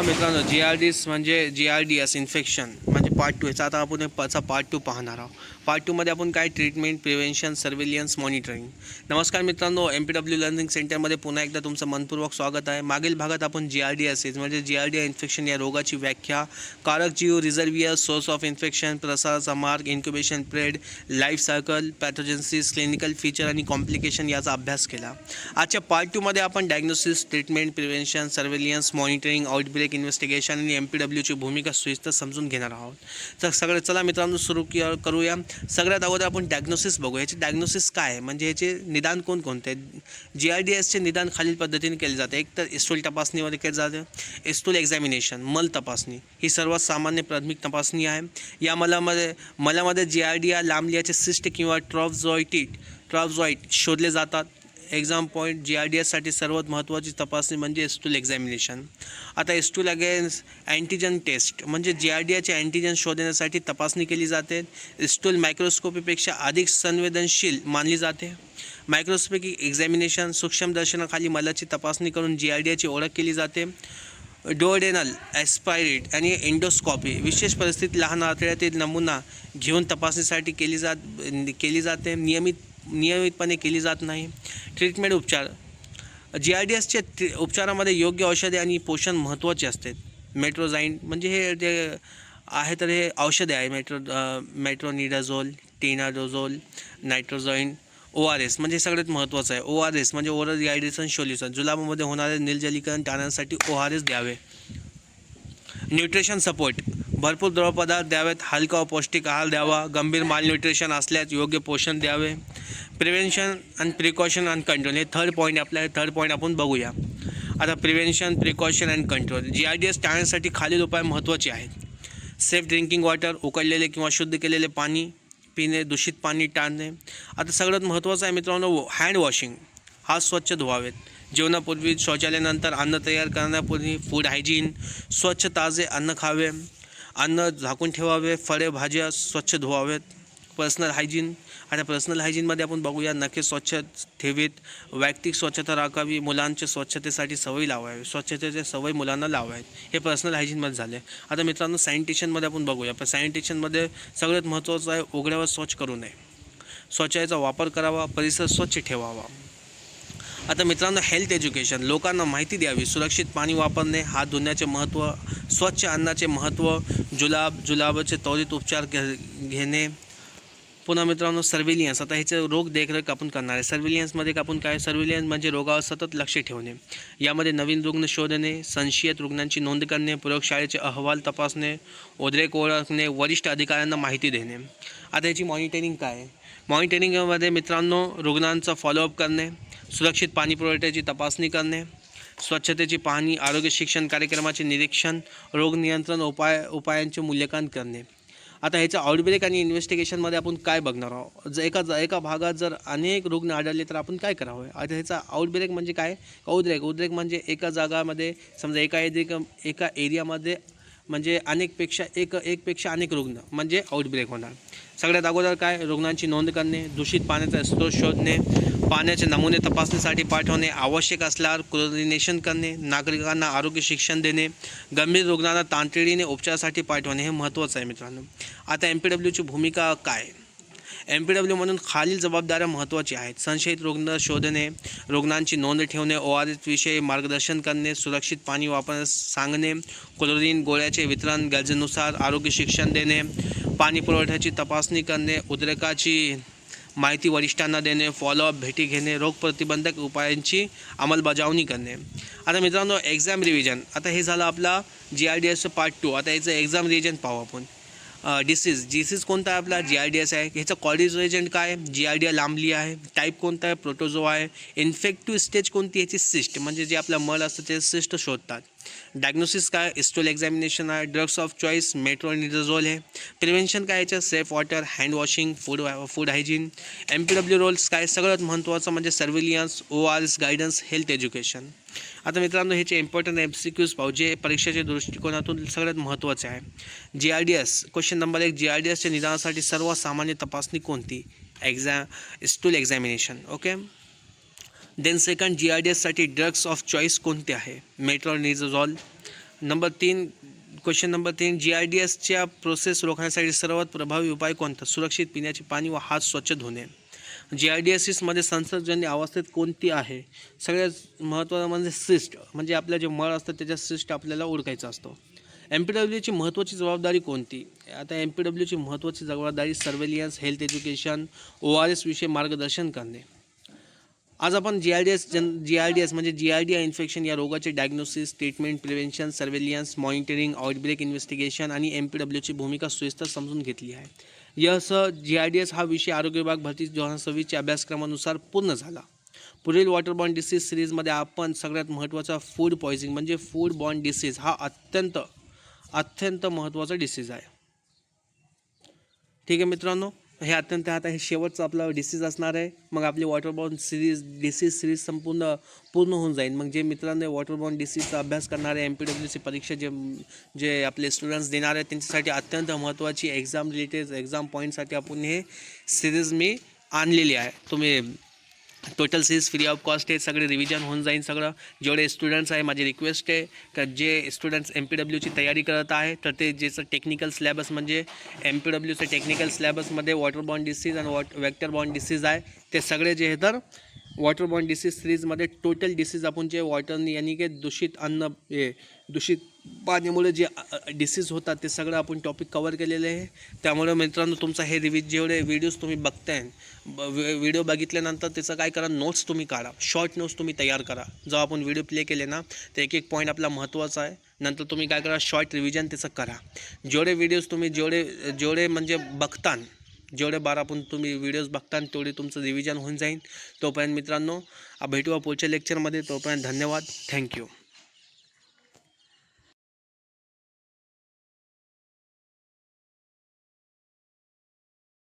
मित्रांनो, GRDs म्हणजे GRDS infection म्हणजे पार्ट 2 याचा आता आपण पार्ट 2 पाहणार आहोत. पार्ट 2 मध्ये आपण काय ट्रीटमेंट, प्रिव्हेन्शन, सर्व्हिलियन्स, मॉनिटरिंग. नमस्कार मित्रांनो, MPW लर्निंग सेंटरमध्ये पुन्हा एकदा तुमचं मनपूर्वक स्वागत आहे. मागील भागात आपण GRDS म्हणजे GRDA इन्फेक्शन या रोगाची व्याख्या, कारक जीव, रिझर्वियर, सोर्स ऑफ इन्फेक्शन, प्रसाराचा मार्ग, incubation period, life cycle, pathogenesis, clinical feature आणि कॉम्प्लिकेशन याचा अभ्यास केला. आजच्या पार्ट 2 मध्ये आपण diagnosis, treatment, prevention, surveillance, monitoring, outbreak investigation आणि MPWची भूमिका सविस्तर समजून घेणार आहोत. तर चला मित्रांनो सुरू करूया. सगळ्यात अगोदर आपण डायग्नोसिस बघू. याचे डायग्नोसिस काय आहे म्हणजे याचे निदान कोणकोणते आहेत. GRDSचे निदान खालील पद्धतीने केले जाते. एक तर एस्टूल तपासणीमध्ये केले जाते. एस्टूल एक्झामिनेशन, मल तपासणी ही सर्वात सामान्य प्राथमिक तपासणी आहे. या मलामध्ये GRDA लांबलियाचे सिस्ट किंवा ट्रॉफझॉइट शोधले जातात. एक्झाम पॉईंट GRDSसाठी सर्वात महत्त्वाची तपासणी म्हणजे एस्टूल एक्झामिनेशन. आता एस्टूल अगेन्स्ट अँटीजन टेस्ट म्हणजे GRDAचे अँटीजन शोधण्यासाठी तपासणी केली जाते. एस्टूल मायक्रोस्कोपीपेक्षा अधिक संवेदनशील मानली जाते. मायक्रोस्कोपिक एक्झामिनेशन सूक्ष्मदर्शनाखाली मलाची तपासणी करून GRDAची ओळख केली जाते. डोडेनल ॲस्पायरेट आणि एंडोस्कॉपी विशेष परिस्थितीत लहान आतड्यातील नमुना घेऊन तपासणीसाठी केली जाते. नियमितपणे केली जात नाही. ट्रीटमेंट उपचार GRDSच्या उपचारामध्ये योग्य औषधे आणि पोषण महत्त्वाचे असते. मेट्रोझाईन म्हणजे हे जे आहे तर हे औषधे आहे. मेट्रोनिडाझोल, टेनाडोझोल, नायट्रोझाईन, ORS म्हणजे सगळ्यात महत्त्वाचं आहे. ORS म्हणजे ओरल रिहायड्रेशन सोल्युशन. जुलाबामध्ये होणारे निर्जलीकरण टाळण्यासाठी ORS द्यावे. न्यूट्रिशन सपोर्ट भरपूर द्रवपदार्थ द्यावेत. हलका व पौष्टिक आहार द्यावा. गंभीर मालन्यूट्रिशन असल्यास योग्य पोषण द्यावे. प्रिव्हेन्शन आणि प्रिकॉशन अँड कंट्रोल हे थर्ड पॉईंट आपण बघूया. आता prevention, precaution and control. GRDS टाळण्यासाठी खालील उपाय महत्त्वाचे आहेत. सेफ ड्रिंकिंग वॉटर, उकळलेले किंवा शुद्ध केलेले पाणी पिणे, दूषित पाणी टाळणे. आता सगळ्यात महत्त्वाचं आहे मित्रांनो हँड वॉशिंग. हात स्वच्छ धुवावेत. जेवणापूर्वी, शौचालयानंतर, अन्न तयार करण्यापूर्वी. फूड हायजीन स्वच्छ ताजे अन्न खावे. अन्न झाकून ठेवावे. फळे भाज्या स्वच्छ धुवावेत. Personal hygiene. आता पर्सनल हायजीनमध्ये आपण बघूया. नखे स्वच्छ ठेवीत. वैयक्तिक स्वच्छता राखावी. मुलांच्या स्वच्छतेसाठी सवय लावावी. स्वच्छतेचे सवय मुलांना लावावेत. हे पर्सनल हायजीनमध्ये झाले. आता मित्रांनो सॅनिटेशनमध्ये आपण बघूया. पण सॅनिटेशनमध्ये सगळ्यात महत्त्वाचं आहे उघड्यावर शौच करू नये. शौचालयाचा वापर करावा. परिसर स्वच्छ ठेवावा. आता मित्रांनो हेल्थ एज्युकेशन. लोकांना माहिती द्यावी. सुरक्षित पाणी वापरणे, हात धुण्याचे महत्त्व, स्वच्छ अन्नाचे महत्त्व, जुलाबाचे त्वरित उपचार घेणे. पुन्हा मित्रांनो सर्व्हिलियन्स. आता ह्याचे रोग देखरेख आपण करणार आहे. सर्व्हिलियन्समध्ये आपण काय सर्व्हिलियन्स म्हणजे रोगावर सतत लक्ष ठेवणे. यामध्ये नवीन रुग्ण शोधणे, संशयित रुग्णांची नोंद करणे, प्रयोगशाळेचे अहवाल तपासणे, उद्रेक ओळखणे, वरिष्ठ अधिकाऱ्यांना माहिती देणे. आता ह्याची मॉनिटरिंग काय आहे. मॉनिटरिंगमध्ये मित्रांनो रुग्णांचा फॉलोअप करणे, सुरक्षित पाणी पुरवठ्याची तपासणी करणे, स्वच्छतेची पाहणी, आरोग्य शिक्षण कार्यक्रमाचे निरीक्षण, रोग नियंत्रण उपायांचे मूल्यांकन करणे. आता ह्याचं आउटब्रेक आणि इन्व्हेस्टिगेशनमध्ये आपण काय बघणार आहोत. जर एका भागात जर अनेक रुग्ण आढळले तर आपण काय करावं. आता ह्याचा आउटब्रेक म्हणजे काय. उद्रेक म्हणजे एका जागामध्ये समजा एका एरियामध्ये म्हणजे एकपेक्षा अनेक रुग्ण म्हणजे आउटब्रेक होणार. सगळ्यात अगोदर काय रुग्णांची नोंद करणे, दूषित पाण्याचा स्रोत शोधणे, पाण्याचे नमुने तपासणीसाठी पाठवणे, आवश्यक असल्यावर क्लोरिनेशन करणे, नागरिकांना आरोग्य शिक्षण देणे, गंभीर रुग्णांना तातडीने उपचारासाठी पाठवणे हे महत्त्वाचं आहे मित्रांनो. आता MPWची भूमिका काय. MPW म्हणून खालील जबाबदाऱ्या महत्त्वाच्या आहेत. संशयित रुग्ण शोधणे, रुग्णांची नोंद ठेवणे, ORS विषयी मार्गदर्शन करणे, सुरक्षित पाणी वापरण्यास सांगणे, क्लोरीन गोळ्याचे वितरण गरजेनुसार, आरोग्य शिक्षण देणे, पाणी पुरवठ्याची तपासणी करणे, उद्रेकाची माहिती वरिष्ठांना देणे, फॉलोअप भेटी घेणे, रोगप्रतिबंधक उपायांची अंमलबजावणी करणे. आता मित्रांनो एक्झाम रिव्हिजन. आता हे झालं आपला GRDS पार्ट 2. आता याचं एक्झाम रिव्हिजन पाहू आपण. डिसीज कोणता आहे आपला GRDS आहे. ह्याचं कॉडीज एजंट काय GRDA लांबली आहे. टाईप कोणता आहे प्रोटोझो आहे. इन्फेक्टिव्ह स्टेज कोणती ह्याची सिस्ट म्हणजे जे आपलं मल असतं ते सिस्ट शोधतात. डायग्नोसिस काय एस्टूल एक्झामिनेशन आहे. ड्रग्स ऑफ चॉईस मेट्रोनिडाझोल आहे. प्रिव्हेन्शन काय याचं safe water, hand washing, food hygiene. MPW roles काय सगळ्यात महत्त्वाचं म्हणजे surveillance, ORS guidance, health education. आता मित्रांनो ह्याचे इम्पॉर्टंट MCQs पाहू जे परीक्षेच्या दृष्टिकोनातून सगळ्यात महत्त्वाचे आहे. GRDS question number 1. GRDSच्या निदानासाठी सर्वात सामान्य तपासणी कोणती. Stool examination. Okay. Then second GRDSसाठी ड्रग्स ऑफ चॉईस कोणते आहे. मेट्रोनिडाझोल, क्वेश्चन नंबर 3, GRDSच्या प्रोसेस रोखण्यासाठी सर्वात प्रभावी उपाय कोणता? सुरक्षित पिण्याचे पाणी व हात स्वच्छ धुणे. GRDSमध्ये संसर्गजन्य अवस्थेत कोणती आहे? सगळ्यात महत्त्वाचं म्हणजे सिस्ट, म्हणजे आपल्या जे मळ असतं त्याच्या सिस्ट आपल्याला ओळखायचा असतो. MPWची महत्त्वाची जबाबदारी कोणती? आता MPWची महत्त्वाची जबाबदारी सर्वेलियन्स, हेल्थ एज्युकेशन, ORS विषयी मार्गदर्शन करणे. आज आपण GRDS म्हणजे GRDI इन्फेक्शन या रोगाचे diagnosis, treatment, prevention, surveillance, monitoring, outbreak investigation आणि MPWची भूमिका सविस्तर समजून घेतली आहे. यासह GRDS हा विषय आरोग्य विभाग भरती 2026च्या अभ्यासक्रमानुसार पूर्ण झाला. पुढील वॉटरबॉर्न डिसीज सिरीजमध्ये आपण सगळ्यात महत्त्वाचा फूड पॉयझनिंग म्हणजे फूड बॉर्न डिसीज हा अत्यंत महत्त्वाचा डिसीज आहे. ठीक आहे मित्रांनो, हे अत्यंत आता हे शेवटचं आपला डिसीज असणार आहे. मग आपली वॉटरबॉर्न डिसीज सिरीज पूर्ण होऊन जाईल. मग जे मित्रांनो वॉटरबॉर्न डिसीजचा अभ्यास करणारे MPWची परीक्षा जे आपले स्टुडंट्स देणार आहेत त्यांच्यासाठी अत्यंत महत्त्वाची एक्झाम पॉईंटसाठी आपण हे सिरीज मी आणलेली आहे. तुम्ही total series free of cost आहे. सगळे रिव्हिजन होऊन जाईल. सगळं जेवढे स्टुडंट्स आहे माझी रिक्वेस्ट आहे तर जे स्टुडंट्स MPWची तयारी करत आहे तर ते ज्याचं टेक्निकल सिलेबस म्हणजे MPWचं टेक्निकल सिलेबसमध्ये वॉटरबॉर्न डिसीज आणि वेक्टरबॉर्न डिसीज आहे ते सगळे जे आहे तर वॉटरबॉर्न डिसीज सिरीजमध्ये टोटल डिसीज आपण जे वॉटरनी यानी की दूषित पाण्यामुळे जे डिसीज होतात ते सगळं आपण टॉपिक कवर केलेले आहे. त्यामुळे मित्रांनो तुमचा हे जेवढे व्हिडिओज तुम्ही बघताय व्हिडिओ बघितल्यानंतर त्याचं काय करा, नोट्स तुम्ही काढा, शॉर्ट नोट्स तुम्ही तयार करा. जेव्हा आपण व्हिडिओ प्ले केले ना तर एक पॉईंट आपला महत्त्वाचा आहे. नंतर तुम्ही काय करा, शॉर्ट रिव्हिजन त्याचं करा. जेवढे व्हिडिओज तुम्ही जेवढे म्हणजे बघता, जेवढे बार आपण तुम्ही व्हिडिओज बघता तेवढे तुमचं रिव्हिजन होऊन जाईल. तोपर्यंत मित्रांनो भेटूया पुढच्या लेक्चरमध्ये. तोपर्यंत धन्यवाद. थँक्यू.